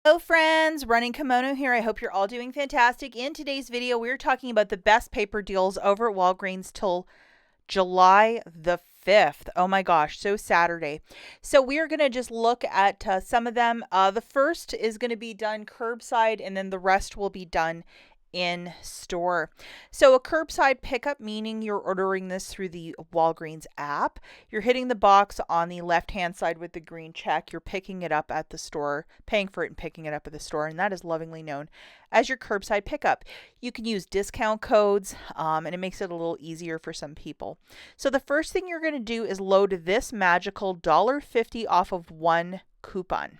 Hello friends, Running Kimono here. I hope you're all doing fantastic. In today's video, we're talking about the best paper deals over at Walgreens till July the 5th. Oh my gosh, so Saturday. So we are going to just look at some of them. The first is going to be done curbside, and then the rest will be done in store. So a curbside pickup, meaning you're ordering this through the Walgreens app. You're hitting the box on the left hand side with the green check. You're picking it up at the store, paying for it and picking it up at the store, and that is lovingly known as your curbside pickup. You can use discount codes, and it makes it a little easier for some people. So the first thing you're going to do is load this magical $1.50 off of one coupon.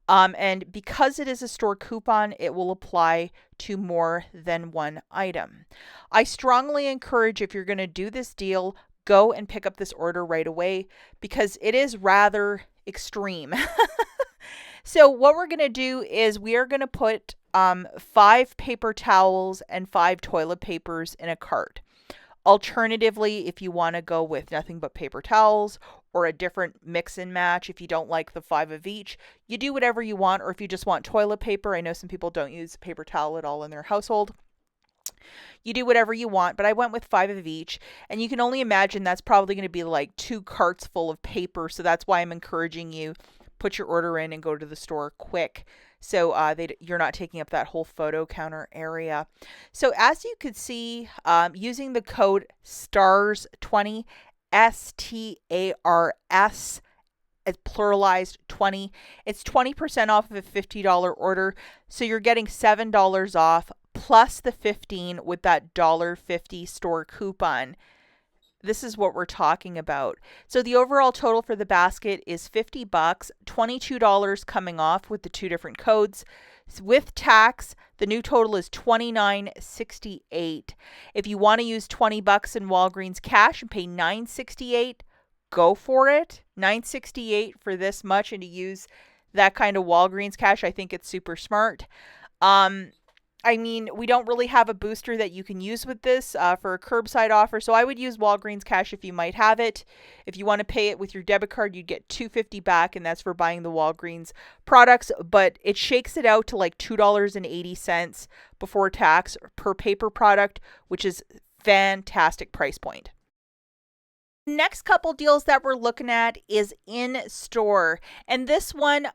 And because it is a store coupon, it will apply to more than one item. I strongly encourage, if you're going to do this deal, go and pick up this order right away because it is rather extreme. So what we're going to do is we are going to put 5 paper towels and 5 toilet papers in a cart. Alternatively, if you want to go with nothing but paper towels or a different mix and match, if you don't like the 5 of each, you do whatever you want. Or if you just want toilet paper, I know some people don't use paper towel at all in their household. You do whatever you want, but I went with 5 of each, and you can only imagine that's probably going to be like 2 carts full of paper. So that's why I'm encouraging you, put your order in and go to the store quick. So you're not taking up that whole photo counter area. So as you could see, using the code STARS20, STARS, it's pluralized 20, it's 20% off of a $50 order. So you're getting $7 off plus the 15 with that $1.50 store coupon. This is what we're talking about. So the overall total for the basket is $50, $22 coming off with the 2 different codes. With tax, the new total is $29.68. If you want to use $20 in Walgreens cash and pay $9.68, go for it. $9.68 for this much, and to use that kind of Walgreens cash, I think it's super smart. I mean, we don't really have a booster that you can use with this for a curbside offer, so I would use Walgreens cash if you might have it. If you want to pay it with your debit card, you'd get $2.50 back, and that's for buying the Walgreens products, but it shakes it out to like $2.80 before tax per paper product, which is fantastic price point. Next couple deals that we're looking at is in store, and this one,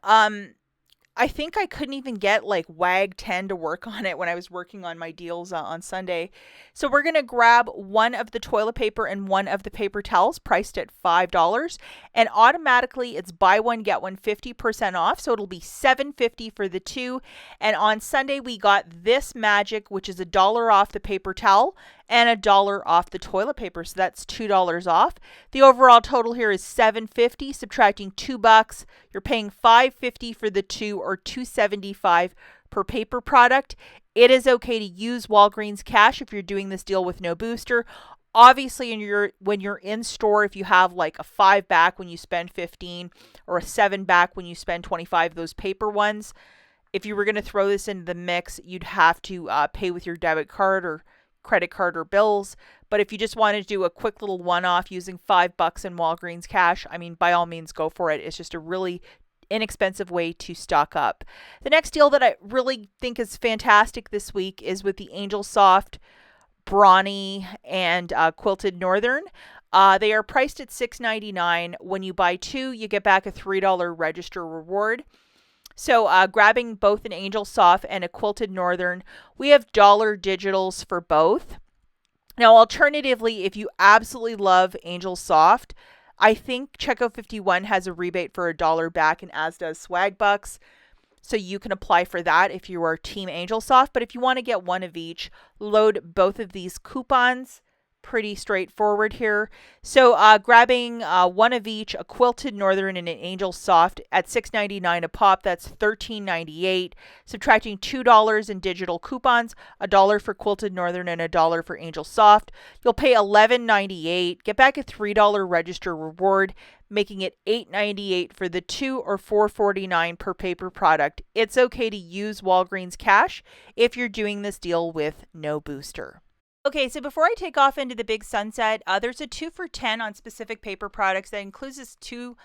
I think I couldn't even get like WAG 10 to work on it when I was working on my deals on Sunday. So we're going to grab one of the toilet paper and one of the paper towels priced at $5, and automatically it's buy one get one 50% off. So it'll be $7.50 for the 2. And on Sunday we got this magic, which is $1 off the paper towel and $1 off the toilet paper. So that's $2 off. The overall total here is $7.50, subtracting $2. You're paying $5.50 for the 2 or $2.75 per paper product. It is okay to use Walgreens cash if you're doing this deal with no booster. Obviously, when you're in store, if you have like a 5 back when you spend 15 or a 7 back when you spend 25, those paper ones, if you were going to throw this into the mix, you'd have to pay with your debit card or credit card or bills. But if you just wanted to do a quick little one-off using $5 in Walgreens cash, I mean, by all means, go for it. It's just a really inexpensive way to stock up. The next deal that I really think is fantastic this week is with the Angel Soft, Brawny, and Quilted Northern. They are priced at $6.99. When you buy 2, you get back a $3 register reward. So grabbing both an Angel Soft and a Quilted Northern, we have dollar digitals for both. Now, alternatively, if you absolutely love Angel Soft, I think Checkout 51 has a rebate for $1 back, and as does Swag Bucks. So you can apply for that if you are Team Angel Soft. But if you want to get one of each, load both of these coupons. Pretty straightforward here. So grabbing one of each, a Quilted Northern and an Angel Soft at $6.99 a pop, that's $13.98. Subtracting $2 in digital coupons, $1 for Quilted Northern and $1 for Angel Soft. You'll pay $11.98, get back a $3 register reward, making it $8.98 for the 2 or $4.49 per paper product. It's okay to use Walgreens cash if you're doing this deal with no booster. Okay, so before I take off into the big sunset, there's a 2 for $10 on specific paper products that includes this 2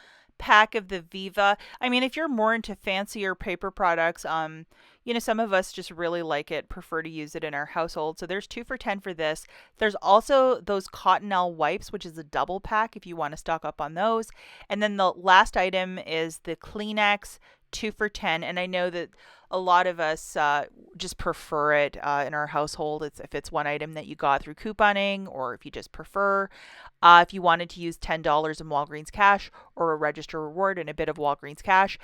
pack of the Viva. I mean, if you're more into fancier paper products, some of us just really like it, prefer to use it in our household. So there's 2 for 10 for this. There's also those Cottonelle wipes, which is a double pack if you want to stock up on those. And then the last item is the Kleenex 2 for 10. And I know that a lot of us just prefer it in our household. If it's one item that you got through couponing, or if you just prefer. If you wanted to use $10 in Walgreens cash or a register reward and a bit of Walgreens cash,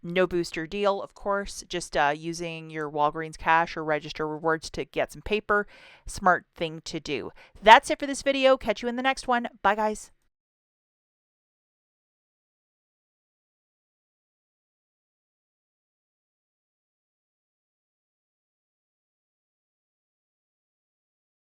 no booster deal, of course, just using your Walgreens cash or register rewards to get some paper. Smart thing to do. That's it for this video. Catch you in the next one. Bye, guys.